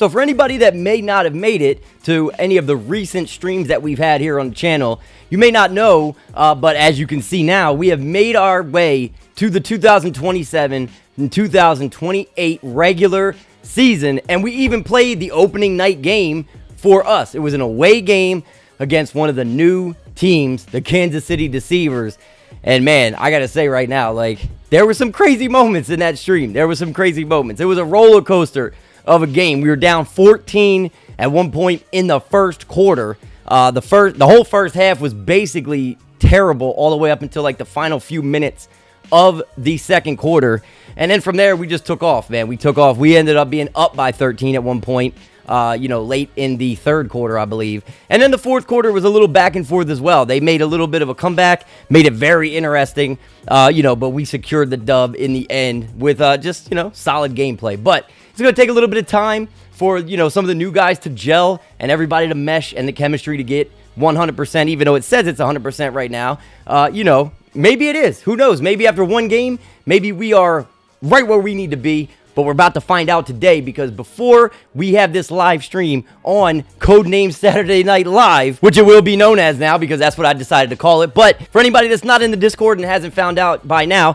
So for anybody that may not have made it to any of the recent streams that we've had here on the channel, you may not know, but as you can see now, we have made our way to the 2027 and 2028 regular season, and we even played the opening night game for us. It was an away game against one of the new teams, the Kansas City Deceivers. And man, I gotta say right now, like, there were some crazy moments in that stream. There were some crazy moments. It was a roller coaster of a game. We were down 14 at one point in the first quarter. The whole first half was basically terrible all the way up until like the final few minutes of the second quarter. And then from there, we just took off, man. We took off. We ended up being up by 13 at one point, late in the third quarter, I believe. And then the fourth quarter was a little back and forth as well. They made a little bit of a comeback, made it very interesting, but we secured the dub in the end with just solid gameplay. But it's going to take a little bit of time for, some of the new guys to gel and everybody to mesh and the chemistry to get 100%, even though it says it's 100% right now. Maybe it is. Who knows? Maybe after one game, maybe we are right where we need to be. But we're about to find out today, because before we have this live stream on Codename Saturday Night Live, which it will be known as now because that's what I decided to call it. But for anybody that's not in the Discord and hasn't found out by now,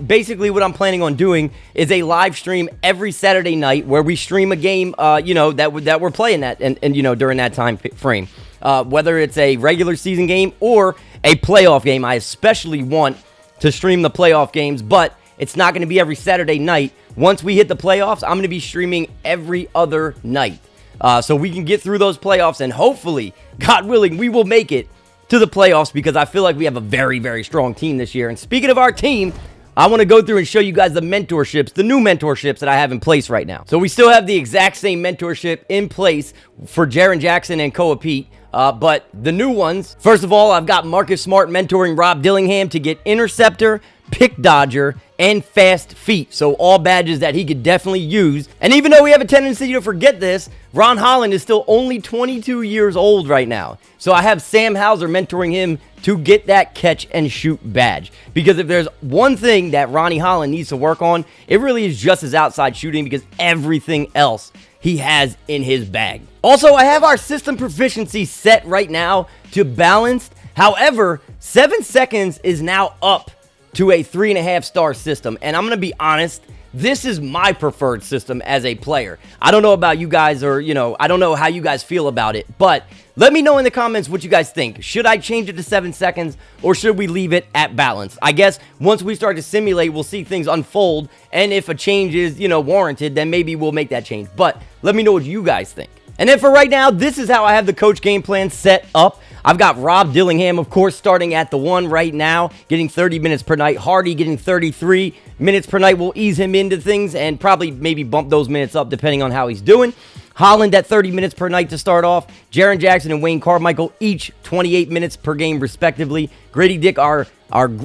basically what I'm planning on doing is a live stream every Saturday night where we stream a game, that we're playing at and during that time frame. Whether it's a regular season game or a playoff game. I especially want to stream the playoff games, but it's not going to be every Saturday night. Once we hit the playoffs, I'm going to be streaming every other night. So we can get through those playoffs, and hopefully, God willing, we will make it to the playoffs, because I feel like we have a very, very strong team this year. And speaking of our team, I want to go through and show you guys the mentorships, the new mentorships that I have in place right now. So we still have the exact same mentorship in place for Jaren Jackson and Topić. But the new ones, first of all, I've got Marcus Smart mentoring Rob Dillingham to get interceptor, pick dodger, and fast feet. So all badges that he could definitely use. And even though we have a tendency to forget this, Ron Holland is still only 22 years old right now. So I have Sam Hauser mentoring him to get that catch and shoot badge. Because if there's one thing that Ronnie Holland needs to work on, it really is just his outside shooting, because everything else he has in his bag. Also, I have our system proficiency set right now to balanced. However, 7 seconds is now up to a 3.5-star system. And I'm going to be honest, this is my preferred system as a player. I don't know about you guys, or, I don't know how you guys feel about it, but let me know in the comments what you guys think. Should I change it to 7 seconds, or should we leave it at balance? I guess once we start to simulate, we'll see things unfold, and if a change is, warranted, then maybe we'll make that change. But let me know what you guys think. And then for right now, this is how I have the coach game plan set up. I've got Rob Dillingham, of course, starting at the 1 right now, getting 30 minutes per night. Hardy getting 33 minutes per night. We'll ease him into things and probably maybe bump those minutes up depending on how he's doing. Holland at 30 minutes per night to start off. Jaren Jackson and Wayne Carmichael each 28 minutes per game respectively. Grady Dick, our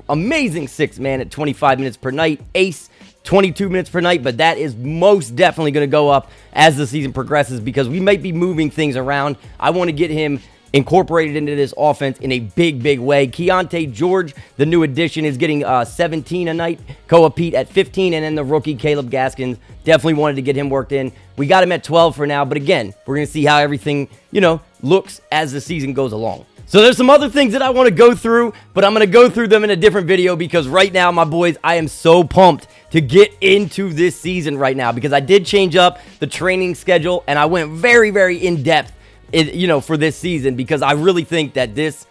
amazing 6th man, at 25 minutes per night. Ace, 22 minutes per night, but that is most definitely going to go up as the season progresses, because we might be moving things around. I want to get him incorporated into this offense in a big, big way. Keontae George, the new addition, is getting 17 a night. Topić at 15, and then the rookie Caleb Gaskins, definitely wanted to get him worked in. We got him at 12 for now, but again, we're going to see how everything, looks as the season goes along. So there's some other things that I want to go through, but I'm going to go through them in a different video, because right now, my boys, I am so pumped to get into this season right now, because I did change up the training schedule, and I went very, very in-depth, for this season, because I really think that this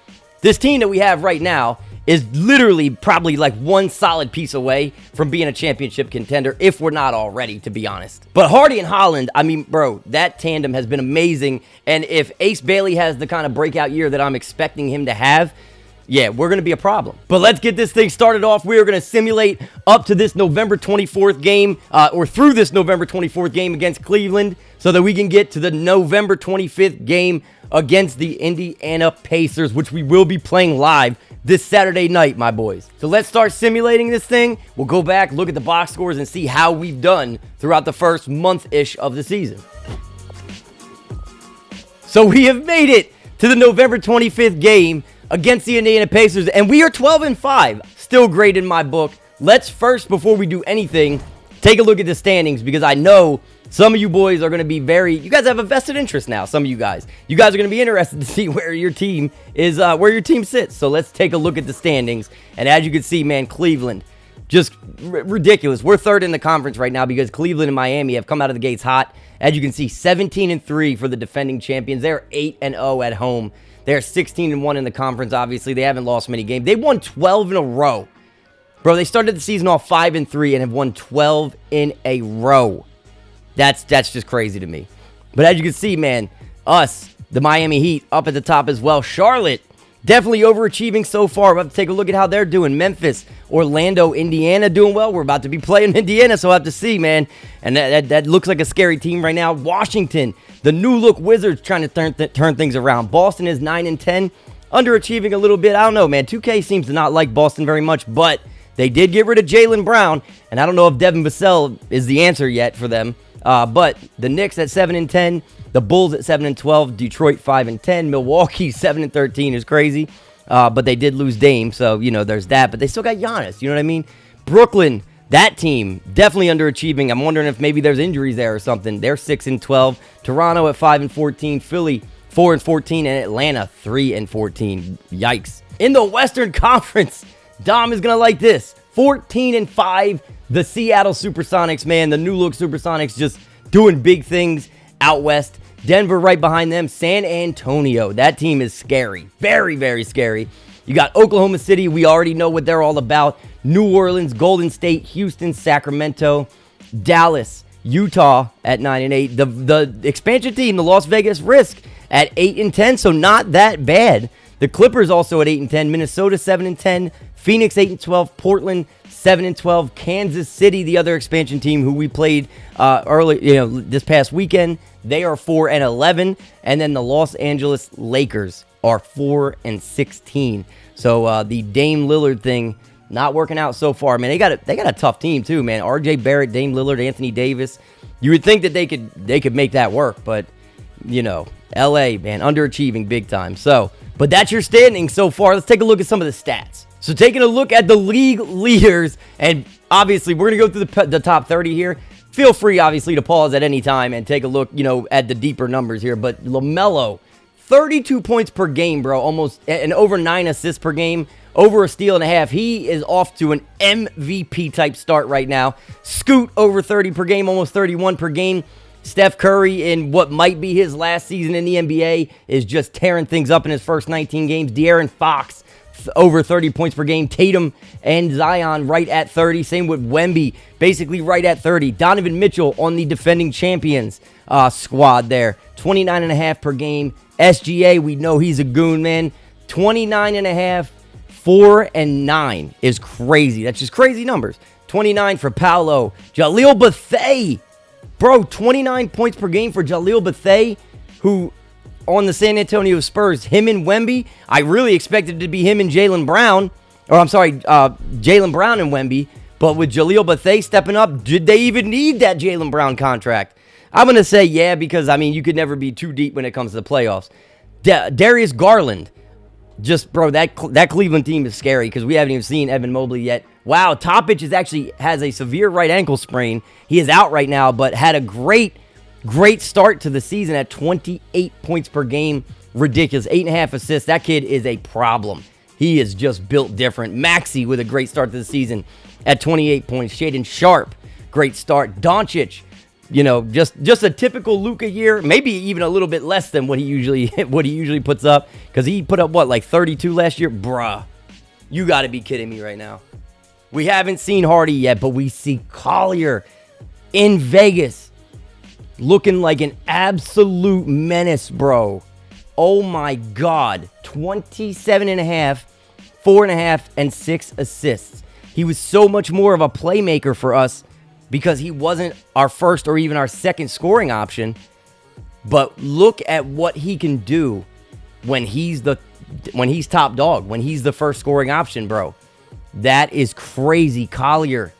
team that we have right now is literally probably like one solid piece away from being a championship contender, if we're not already, to be honest. But Hardy and Holland, I mean, bro, that tandem has been amazing. And if Ace Bailey has the kind of breakout year that I'm expecting him to have, yeah, we're going to be a problem. But let's get this thing started off. We are going to simulate up to this November 24th game, or through this November 24th game against Cleveland, so that we can get to the November 25th game against the Indiana Pacers, which we will be playing live this Saturday night, my boys. So let's start simulating this thing. We'll go back, look at the box scores, and see how we've done throughout the first month-ish of the season. So we have made it to the November 25th game against the Indiana Pacers, and we are 12-5. Still great in my book. Let's first, before we do anything, take a look at the standings, because I know Some of you boys are going to be you guys have a vested interest now. Some of you guys are going to be interested to see where your team is, where your team sits. So let's take a look at the standings. And as you can see, man, Cleveland, just ridiculous. We're third in the conference right now because Cleveland and Miami have come out of the gates hot. As you can see, 17-3 for the defending champions. They're 8-0 at home. They're 16-1 in the conference, obviously. They haven't lost many games. They won 12 in a row. Bro, they started the season off 5-3 and have won 12 in a row. That's just crazy to me. But as you can see, man, us, the Miami Heat, up at the top as well. Charlotte, definitely overachieving so far. We'll have to take a look at how they're doing. Memphis, Orlando, Indiana doing well. We're about to be playing Indiana, so we'll have to see, man. And that looks like a scary team right now. Washington, the new-look Wizards trying to turn things around. Boston is 9-10, underachieving a little bit. I don't know, man. 2K seems to not like Boston very much, but they did get rid of Jaylen Brown, and I don't know if Devin Vassell is the answer yet for them. But the Knicks at 7-10, the Bulls at 7-12, Detroit 5-10, Milwaukee 7-13 is crazy. But they did lose Dame, so there's that. But they still got Giannis. You know what I mean? Brooklyn, that team definitely underachieving. I'm wondering if maybe there's injuries there or something. They're 6-12. Toronto at 5-14, Philly 4-14, and Atlanta 3-14. Yikes! In the Western Conference, Dom is gonna like this. 14-5. The Seattle Supersonics, man, the new look Supersonics just doing big things out west. Denver right behind them. San Antonio, that team is scary. Very, very scary. You got Oklahoma City. We already know what they're all about. New Orleans, Golden State, Houston, Sacramento, Dallas, Utah at 9-8. The expansion team, the Las Vegas Risk at 8-10, so not that bad. The Clippers also at 8-10. Minnesota 7-10. Phoenix 8-12. Portland 7-12. Kansas City, the other expansion team who we played early, this past weekend, they are 4-11, and then the Los Angeles Lakers are 4-16. So the Dame Lillard thing not working out so far, man. They got a tough team too, man. RJ Barrett, Dame Lillard, Anthony Davis. You would think that they could make that work, but LA, man, underachieving big time. So, but that's your standing so far. Let's take a look at some of the stats. So taking a look at the league leaders, and obviously we're going to go through the top 30 here. Feel free, obviously, to pause at any time and take a look, at the deeper numbers here. But LaMelo, 32 points per game, bro, almost, and over 9 assists per game, over a steal and a half. He is off to an MVP-type start right now. Scoot, over 30 per game, almost 31 per game. Steph Curry, in what might be his last season in the NBA, is just tearing things up in his first 19 games. De'Aaron Fox, over 30 points per game. Tatum and Zion right at 30. Same with Wemby, basically right at 30. Donovan Mitchell on the defending champions squad there. 29.5 per game. SGA, we know he's a goon, man. 29.5, 4-9 is crazy. That's just crazy numbers. 29 for Paolo. Jaleel Bethea. Bro, 29 points per game for Jaleel Bethea, who on the San Antonio Spurs, him and Wemby, I really expected it to be him and Jaylen Brown. Or I'm sorry, Jaylen Brown and Wemby. But with Jaleel Bethea stepping up, did they even need that Jaylen Brown contract? I'm going to say yeah, because, you could never be too deep when it comes to the playoffs. Darius Garland. Just, bro, that Cleveland team is scary because we haven't even seen Evan Mobley yet. Wow, Topić has a severe right ankle sprain. He is out right now, but had a great start to the season at 28 points per game. Ridiculous. 8.5 assists. That kid is a problem. He is just built different. Maxey with a great start to the season at 28 points. Shaedon Sharpe, great start. Doncic, just a typical Luka year, maybe even a little bit less than what he usually puts up, because he put up like 32 last year. Bruh, you got to be kidding me right now. We haven't seen Hardy yet, but we see Collier in Vegas looking like an absolute menace, bro. Oh my God. 27.5, 4.5, and 6 assists. He was so much more of a playmaker for us because he wasn't our first or even our second scoring option. But look at what he can do when he's top dog, when he's the first scoring option, bro. That is crazy. Collier.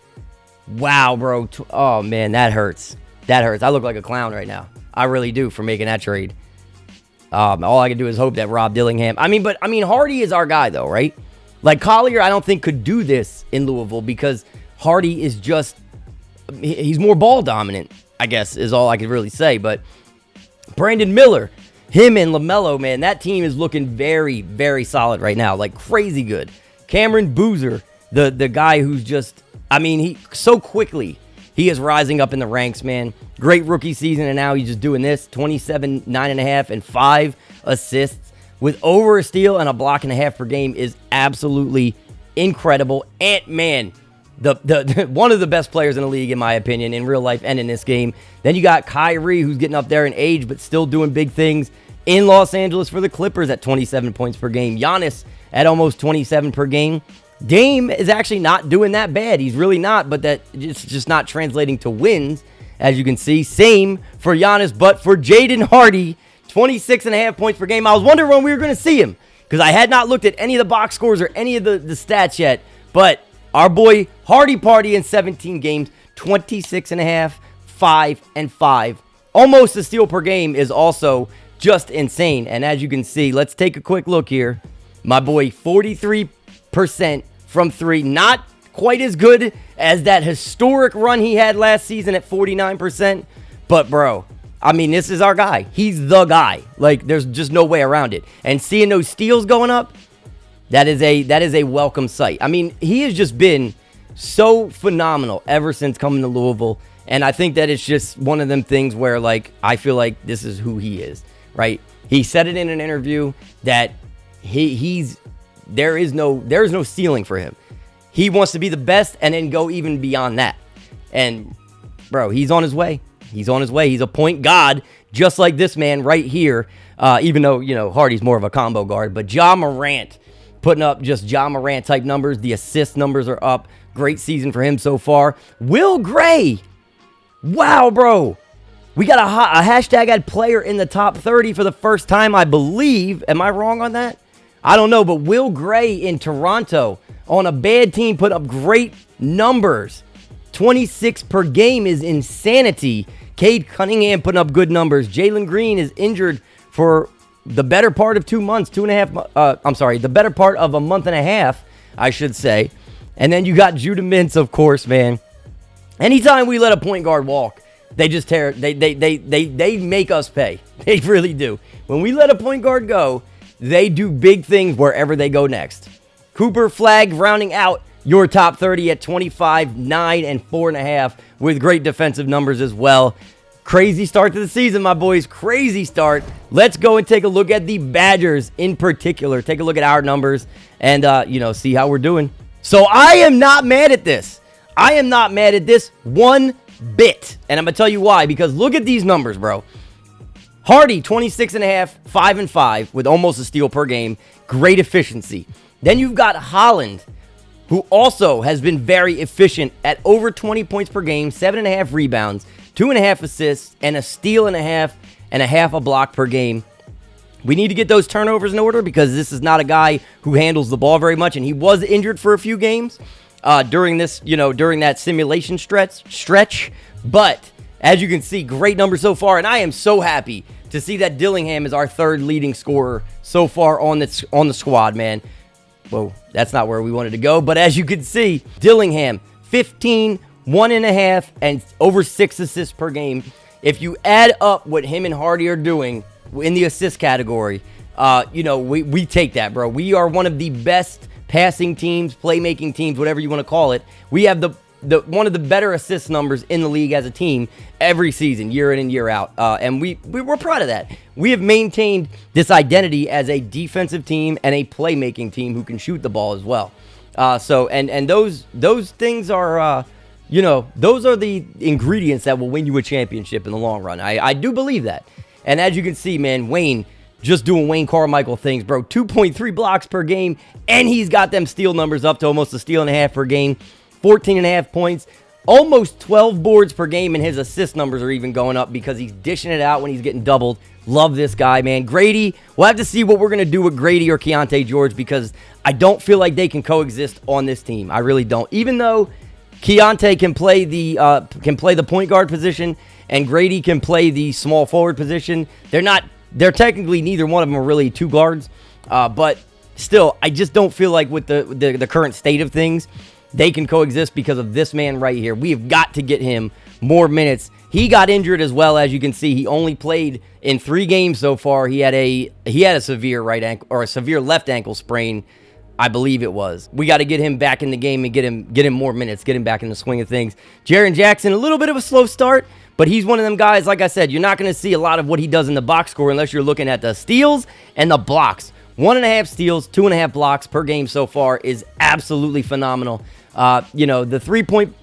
Wow, bro. Oh, man, that hurts. That hurts. I look like a clown right now. I really do for making that trade. All I can do is hope that Rob Dillingham... Hardy is our guy, though, right? Like, Collier, I don't think could do this in Louisville because Hardy is just... He's more ball dominant. I guess is all I could really say. But Brandon Miller, him and LaMelo, man, that team is looking very, very solid right now. Like, crazy good. Cameron Boozer, the guy who's just, I mean, he so quickly, he is rising up in the ranks, man. Great rookie season, and now he's just doing this. 27, 9.5, and 5 assists with over a steal and a block and a half per game is absolutely incredible. Ant-Man, the one of the best players in the league, in my opinion, in real life and in this game. Then you got Kyrie, who's getting up there in age, but still doing big things in Los Angeles for the Clippers at 27 points per game. Giannis at almost 27 per game. Dame is actually not doing that bad. He's really not, but that it's just not translating to wins, as you can see. Same for Giannis, but for Jaden Hardy, 26.5 points per game. I was wondering when we were going to see him, because I had not looked at any of the box scores or any of the stats yet, but our boy Hardy Party in 17 games, 26.5, 5, and 5. Almost a steal per game is also just insane. And as you can see, let's take a quick look here. My boy, 43% from 3. Not quite as good as that historic run he had last season at 49%. But, bro, I mean, this is our guy. He's the guy. Like, there's just no way around it. And seeing those steals going up, that is a welcome sight. I mean, he has just been so phenomenal ever since coming to Louisville. And I think that it's just one of them things where, like, I feel like this is who he is, right? He said it in an interview that there is no ceiling for him. He wants to be the best and then go even beyond that. And, bro, he's on his way. He's on his way. He's a point god, just like this man right here. Even though, you know, Hardy's more of a combo guard. But Ja Morant putting up just Ja Morant type numbers. The assist numbers are up. Great season for him so far. Will Gray. Wow, bro. We got a hashtag ad player in the top 30 for the first time, I believe. Am I wrong on that? I don't know, but Will Gray in Toronto on a bad team put up great numbers. 26 per game is insanity. Cade Cunningham putting up good numbers. Jalen Green is injured for the better part of 2 months, the better part of a month and a half, I should say. And then you got Judah Mintz, of course, man. Anytime we let a point guard walk, they just tear. They make us pay. They really do. When we let a point guard go, they do big things wherever they go next. Cooper Flagg rounding out your top 30 at 25, 9, and 4.5 with great defensive numbers as well. Crazy start to the season, my boys. Crazy start. Let's go and take a look at the Badgers in particular. Take a look at our numbers and, see how we're doing. So I am not mad at this. I am not mad at this one bit. And I'm going to tell you why. Because look at these numbers, bro. Hardy, 26.5, 5 and 5 with almost a steal per game. Great efficiency. Then you've got Holland, who also has been very efficient at over 20 points per game, 7.5 rebounds, 2.5 assists, and a steal and a half a block per game. We need to get those turnovers in order because this is not a guy who handles the ball very much, and he was injured for a few games during that simulation stretch. But as you can see, great numbers so far, and I am so happy to see that Dillingham is our third leading scorer so far on the squad, man. Whoa, that's not where we wanted to go, but as you can see, Dillingham, 15, 1.5, and over 6 assists per game. If you add up what him and Hardy are doing in the assist category, we take that, bro. We are one of the best passing teams, playmaking teams, whatever you want to call it. We have the one of the better assist numbers in the league as a team every season, year in and year out. And we're proud of that. We have maintained this identity as a defensive team and a playmaking team who can shoot the ball as well. And those things are, those are the ingredients that will win you a championship in the long run. I do believe that. And as you can see, man, Wayne just doing Wayne Carmichael things, bro. 2.3 blocks per game, and he's got them steal numbers up to almost a steal and a half per game. 14.5 points, almost 12 boards per game, and his assist numbers are even going up because he's dishing it out when he's getting doubled. Love this guy, man. Grady, we'll have to see what we're going to do with Grady or Keontae George because I don't feel like they can coexist on this team. I really don't. Even though Keontae can play the point guard position and Grady can play the small forward position, they're technically neither one of them are really two guards. But still, I just don't feel like with the current state of things, they can coexist because of this man right here. We have got to get him more minutes. He got injured as well, as you can see. He only played in 3 games so far. He had a severe right ankle, or a severe left ankle sprain, I believe it was. We got to get him back in the game and get him more minutes, get him back in the swing of things. Jaren Jackson, a little bit of a slow start, but he's one of them guys, like I said, you're not going to see a lot of what he does in the box score unless you're looking at the steals and the blocks. 1.5 steals, 2.5 blocks per game so far is absolutely phenomenal. You know, the 3-point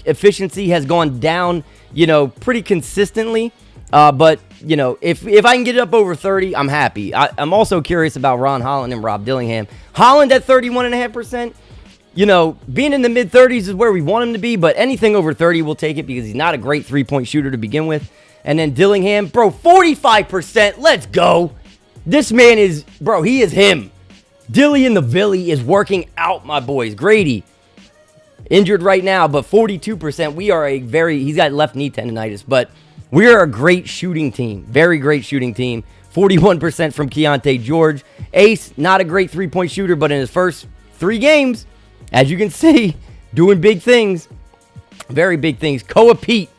efficiency has gone down, you know, pretty consistently. But, you know, if I can get it up over 30, I'm happy. I'm also curious about Ron Holland and Rob Dillingham. Holland at 31.5%. You know, being in the mid-30s is where we want him to be, but anything over 30, we'll take it because he's not a great 3-point shooter to begin with. And then Dillingham, bro, 45%. Let's go. This man is, bro, he is him. Dilly in the Villy is working out, my boys. Grady, injured right now, but 42%. We are he's got left knee tendonitis, but we are a great shooting team. Very great shooting team. 41% from Keontae George. Ace, not a great 3-point shooter, but in his first 3 games, as you can see, doing big things. Very big things. Koa Pete.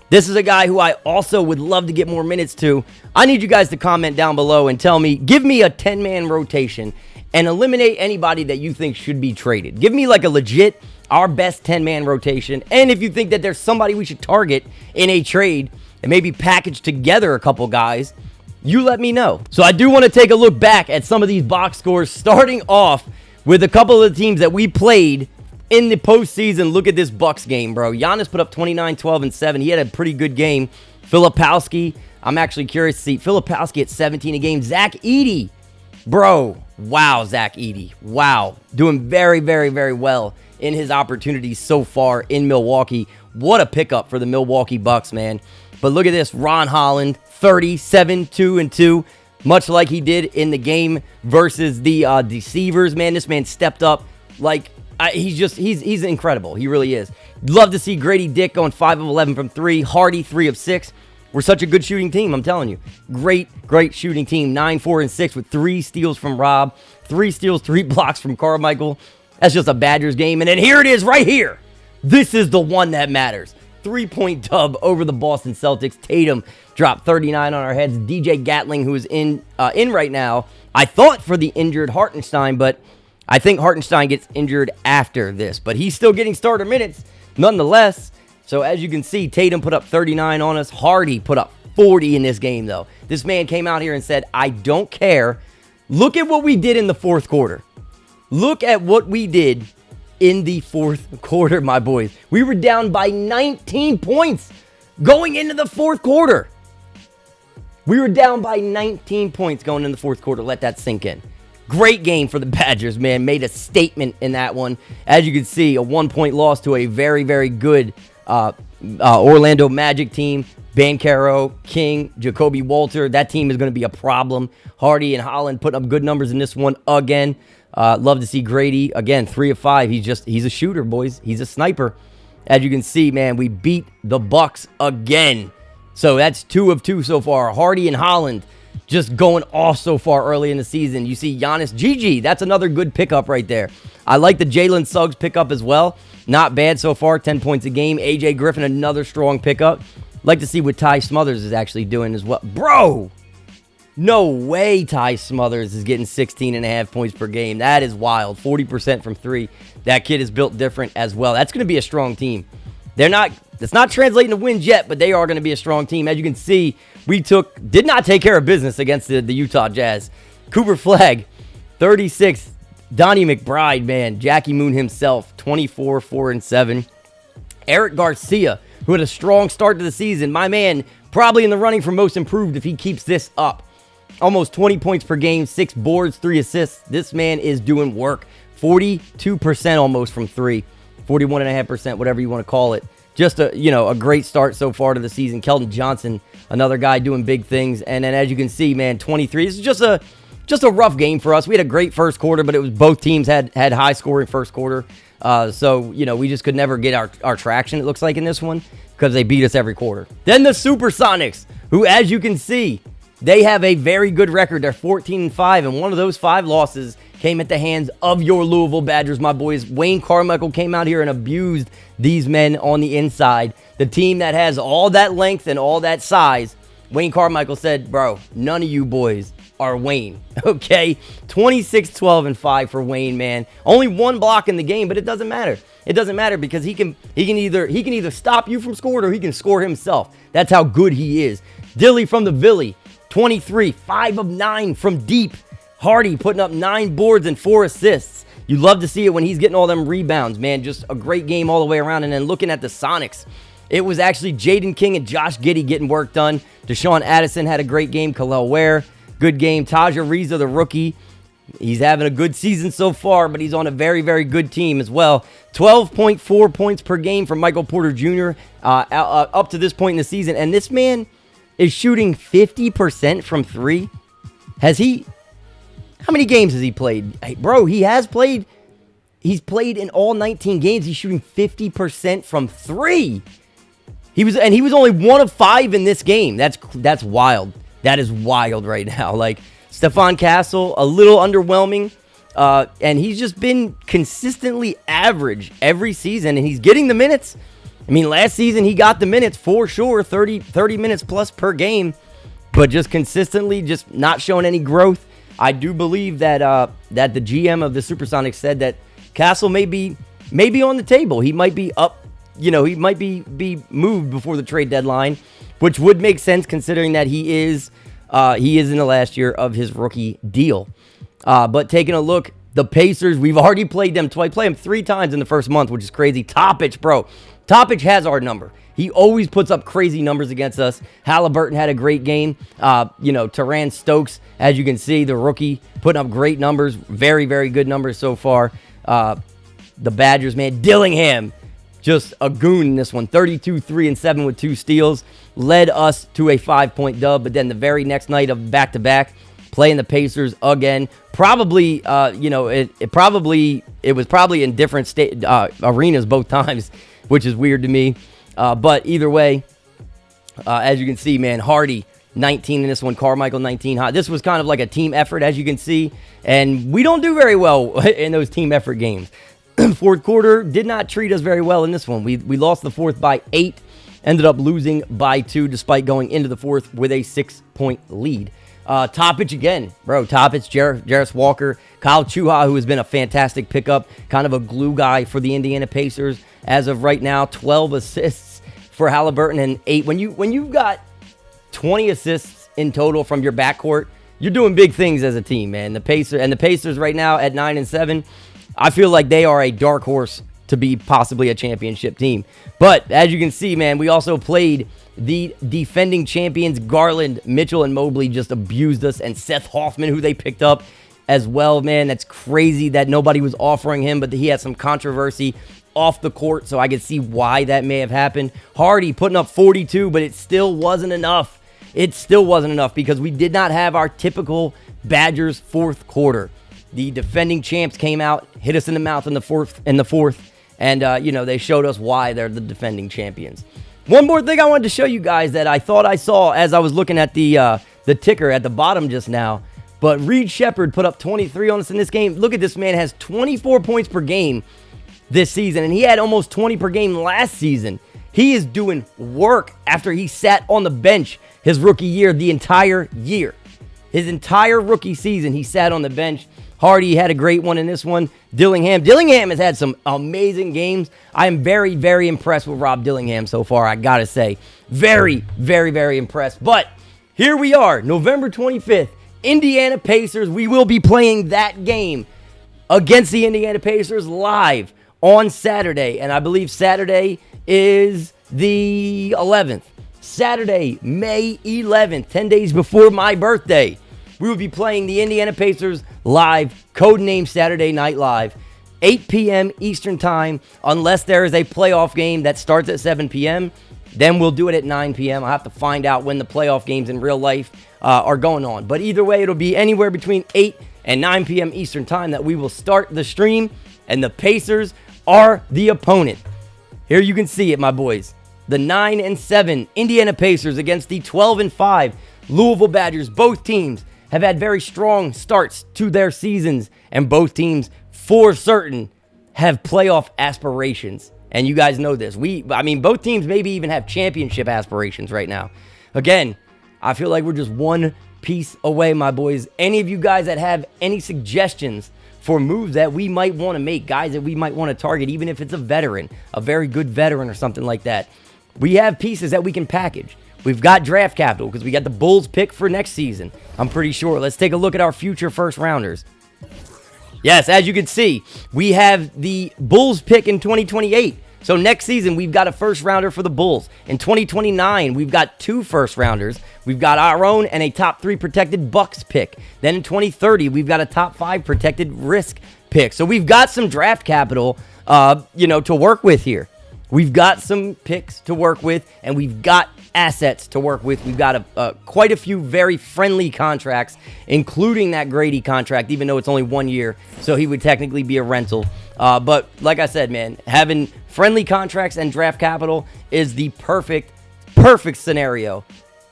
This is a guy who I also would love to get more minutes to. I need you guys to comment down below and tell me, give me a 10-man rotation and eliminate anybody that you think should be traded. Give me like a legit, our best 10-man rotation. And if you think that there's somebody we should target in a trade and maybe package together a couple guys, you let me know. So I do want to take a look back at some of these box scores, starting off with a couple of the teams that we played in the postseason. Look at this Bucks game, bro. Giannis put up 29, 12, and 7. He had a pretty good game. Filipowski, I'm actually curious to see. Filipowski at 17 a game. Zach Edey, bro. Wow, Zach Edey. Wow. Doing very, very, very well in his opportunities so far in Milwaukee. What a pickup for the Milwaukee Bucks, man. But look at this. Ron Holland, 37, 2, and 2. Much like he did in the game versus the Deceivers, man. This man stepped up like he's incredible. He really is. Love to see Grady Dick going 5 of 11 from 3. Hardy 3 of 6. We're such a good shooting team, I'm telling you. Great shooting team. 9, 4, and 6 with 3 steals from Rob. 3 steals, 3 blocks from Carmichael. That's just a Badgers game. And then here it is right here. This is the one that matters. 3-point dub over the Boston Celtics. Tatum dropped 39 on our heads. DJ Gatling, who is in right now, I thought for the injured Hartenstein, but I think Hartenstein gets injured after this. But he's still getting starter minutes nonetheless. So as you can see, Tatum put up 39 on us. Hardy put up 40 in this game, though. This man came out here and said, I don't care. Look at what we did in the fourth quarter. Look at what we did in the fourth quarter, my boys. We were down by 19 points going into the fourth quarter. We were down by 19 points going into the fourth quarter. Let that sink in. Great game for the Badgers, man. Made a statement in that one. As you can see, a 1-point loss to a very, very good Orlando Magic team. Banchero, King, Jacoby Walter. That team is going to be a problem. Hardy and Holland putting up good numbers in this one again. Love to see Grady. Again, 3 of 5. He's a shooter, boys. He's a sniper. As you can see, man, we beat the Bucks again. So that's 2 of 2 so far. Hardy and Holland just going off so far early in the season. You see Giannis. GG, that's another good pickup right there. I like the Jalen Suggs pickup as well. Not bad so far, 10 points a game. AJ Griffin, another strong pickup. Like to see what Ty Smothers is actually doing as well. Bro! No way Ty Smothers is getting 16.5 points per game. That is wild. 40% from 3. That kid is built different as well. That's going to be a strong team. It's not translating to wins yet, but they are going to be a strong team. As you can see, we did not take care of business against the Utah Jazz. Cooper Flagg, 36. Donnie McBride, man. Jackie Moon himself, 24, 4, and 7. Eric Garcia, who had a strong start to the season. My man, probably in the running for most improved if he keeps this up. Almost 20 points per game, 6 boards, 3 assists. This man is doing work. 42% almost from 3. 41.5%, whatever you want to call it. Just a great start so far to the season. Keldon Johnson, another guy doing big things. And then as you can see, man, 23. This is just a rough game for us. We had a great first quarter, but it was both teams had high scoring first quarter. So, we just could never get our traction, it looks like, in this one, because they beat us every quarter. Then the Supersonics, who, as you can see, they have a very good record. They're 14-5, and one of those 5 losses came at the hands of your Louisville Badgers, my boys. Wayne Carmichael came out here and abused these men on the inside. The team that has all that length and all that size, Wayne Carmichael said, bro, none of you boys are Wayne, okay? 26, 12, and 5 for Wayne, man. Only one block in the game, but it doesn't matter. It doesn't matter because he can either stop you from scoring or he can score himself. That's how good he is. Dilly from the Villy, 23, 5 of 9 from deep. Hardy putting up 9 boards and 4 assists. You love to see it when he's getting all them rebounds, man. Just a great game all the way around. And then looking at the Sonics, it was actually Jaden King and Josh Giddey getting work done. Deshaun Addison had a great game. Khalil Ware, good game. Taja Reza, the rookie, he's having a good season so far, but he's on a very, very good team as well. 12.4 points per game from Michael Porter Jr. Up to this point in the season. And this man is shooting 50% from 3. How many games has he played? Hey, bro, he's played in all 19 games. He's shooting 50% from 3. He was only 1 of 5 in this game. That's wild. That is wild right now. Like, Stephon Castle, a little underwhelming. And he's just been consistently average every season, and he's getting the minutes. I mean, last season he got the minutes for sure, 30 minutes plus per game, but just consistently just not showing any growth. I do believe that that the GM of the Supersonics said that Castle may be on the table. He might be up, he might be moved before the trade deadline, which would make sense considering that he is in the last year of his rookie deal. But taking a look, the Pacers, we've already played them twice. Played them 3 times in the first month, which is crazy. Topić, bro. Topić has our number. He always puts up crazy numbers against us. Haliburton had a great game. Terran Stokes, as you can see, the rookie, putting up great numbers. Very, very good numbers so far. The Badgers, man. Dillingham, just a goon in this one. 32, 3, and 7 with 2 steals. Led us to a 5-point dub. But then the very next night of back-to-back, playing the Pacers again. Probably, it was probably in different arenas both times, which is weird to me. But either way, as you can see, man, Hardy, 19 in this one, Carmichael, 19. This was kind of like a team effort, as you can see, and we don't do very well in those team effort games. Fourth quarter did not treat us very well in this one. We lost the fourth by 8, ended up losing by 2 despite going into the fourth with a 6-point lead. Topić again, bro. Topić, Jarris Walker, Kyle Chuha, who has been a fantastic pickup, kind of a glue guy for the Indiana Pacers as of right now. 12 assists for Haliburton and 8. When you've got 20 assists in total from your backcourt, you're doing big things as a team, man. The Pacers right now at 9 and 7, I feel like they are a dark horse to be possibly a championship team. But as you can see, man, we also played the defending champions. Garland, Mitchell, and Mobley just abused us, and Seth Hoffman, who they picked up as well, man. That's crazy that nobody was offering him, but he had some controversy off the court, so I could see why that may have happened. Hardy putting up 42, but it still wasn't enough. It still wasn't enough because we did not have our typical Badgers fourth quarter. The defending champs came out, hit us in the mouth in the fourth, and they showed us why they're the defending champions. One more thing I wanted to show you guys that I thought I saw as I was looking at the ticker at the bottom just now. But Reed Shepherd put up 23 on us in this game. Look at this man, has 24 points per game this season, and he had almost 20 per game last season. He is doing work after he sat on the bench his rookie year, the entire year. His entire rookie season, he sat on the bench. Hardy had a great one in this one. Dillingham has had some amazing games. I am very, very impressed with Rob Dillingham so far, I gotta say. Very, very, very impressed. But here we are, November 25th, Indiana Pacers. We will be playing that game against the Indiana Pacers live on Saturday. And I believe Saturday is the 11th. Saturday, May 11th, 10 days before my birthday. We will be playing the Indiana Pacers live, Codename Saturday Night Live, 8 p.m. Eastern Time, unless there is a playoff game that starts at 7 p.m. Then we'll do it at 9 p.m. I'll have to find out when the playoff games in real life are going on. But either way, it'll be anywhere between 8 and 9 p.m. Eastern Time that we will start the stream, and the Pacers are the opponent. Here you can see it, my boys. The 9 and 7 Indiana Pacers against the 12 and 5 Louisville Badgers. Both teams have had very strong starts to their seasons, and both teams, for certain, have playoff aspirations. And you guys know this. Both teams maybe even have championship aspirations right now. Again, I feel like we're just one piece away, my boys. Any of you guys that have any suggestions for moves that we might want to make, guys that we might want to target, even if it's a veteran, a very good veteran or something like that, we have pieces that we can package. We've got draft capital because we got the Bulls pick for next season, I'm pretty sure. Let's take a look at our future first rounders. Yes, as you can see, we have the Bulls pick in 2028. So next season, we've got a first rounder for the Bulls. In 2029, we've got 2 first rounders. We've got our own and a top 3 protected Bucks pick. Then in 2030, we've got a top 5 protected risk pick. So we've got some draft capital, to work with here. We've got some picks to work with, and we've got assets to work with. We've got quite a few very friendly contracts, including that Grady contract, even though it's only 1 year, so he would technically be a rental. But like I said, man, having friendly contracts and draft capital is the perfect scenario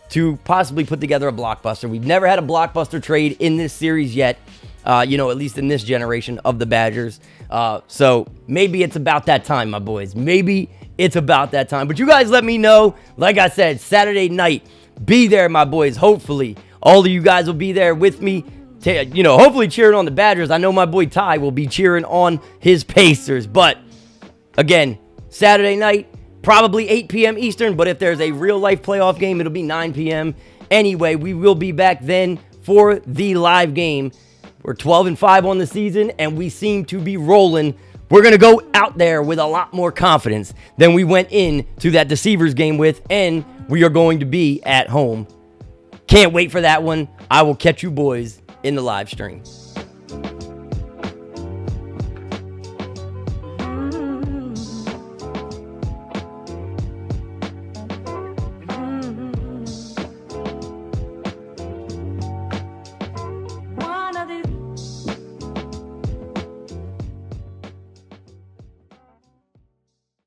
to possibly put together a blockbuster. We've never had a blockbuster trade in this series yet, at least in this generation of the Badgers. So maybe it's about that time, my boys. Maybe it's about that time. But you guys let me know. Like I said, Saturday night, be there, my boys. Hopefully, all of you guys will be there with me. Hopefully cheering on the Badgers. I know my boy Ty will be cheering on his Pacers. But again, Saturday night, probably 8 p.m. Eastern. But if there's a real-life playoff game, it'll be 9 p.m. Anyway, we will be back then for the live game. We're 12-5 on the season, and we seem to be rolling. We're going to go out there with a lot more confidence than we went into that Deceivers game with, and we are going to be at home. Can't wait for that one. I will catch you boys in the live stream.